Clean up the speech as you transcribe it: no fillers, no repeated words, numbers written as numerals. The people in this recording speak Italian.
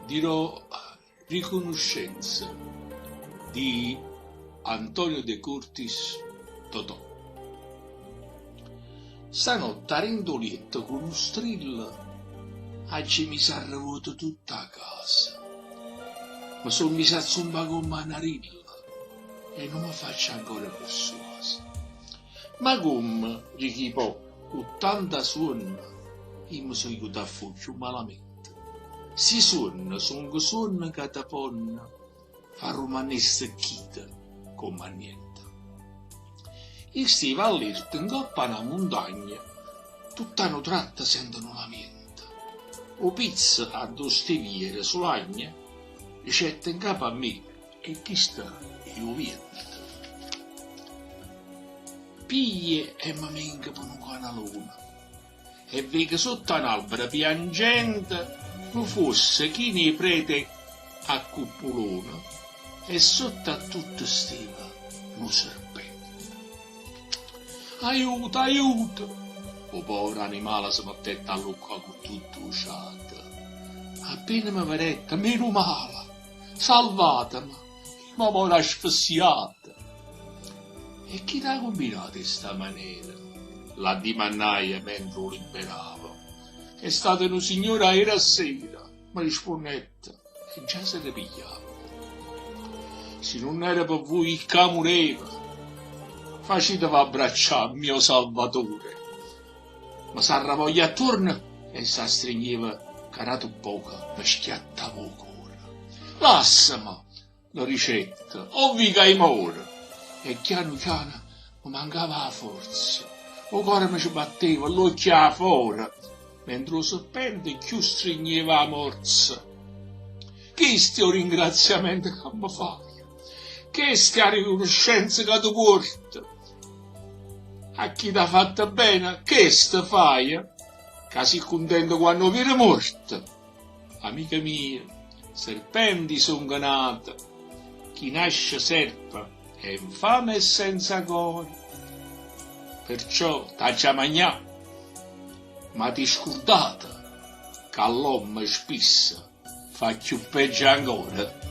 dirò Riconoscenza di Antonio De Curtis Totò. Stanotte a Rindolietto con un strillo oggi mi sa revuto tutta a casa. Ma sono mi sa zumba con manarilla e non mi faccio ancora persuasa. Ma come, richipò, 80 suoni, io mi sono aiutato a fuggire malamente. Si suona, sono suoni che ti ponno, fa romanessa chita, come niente. Io stivo all'irto in coppa a una montagna, tutt'hanno tratta sentono la mente. O pizza a due stiviere sull'agna, ricetta in capo a me, e chi sta? Io viento. Piglie e mi menga per un canalone, e vega sotto un albero piangente, non fosse chi ne prete a cupolone, e sotto a tutto stiva un serpente. Aiuto, aiuto! O povero animale si mettette a lucca con tutto usciato. Appena mi vedette, meno male, salvatemi, ma ora asfissiata. E chi l'ha combinato in sta maniera? La dimannaia mentre lo liberavo. È stata una signora era sera, mi rispondette, e già se ne pigliava. Se non era per voi il camureva, facetevi abbracciare mio salvatore. Ma s'arravoglia attorno e si stringeva carato poco, mi schiattava il cuore. Lassami, la ricetta, o vi caimore. E piano piano mi mancava la forza. Il cuore mi ci batteva, l'occhio fuori, mentre il serpente più stringeva la morsa. Che stia ringraziamento che mi fai? Che stia riconoscenza che ti porta? A chi t'ha fatta bene, che sta fai? Che sei contento quando viene morta? Amica mia, serpenti son nate, chi nasce serpe è infame e senza cuore. Perciò t'ha già mangiato, ma ti scordata che all'uomo spissa fa più peggio ancora.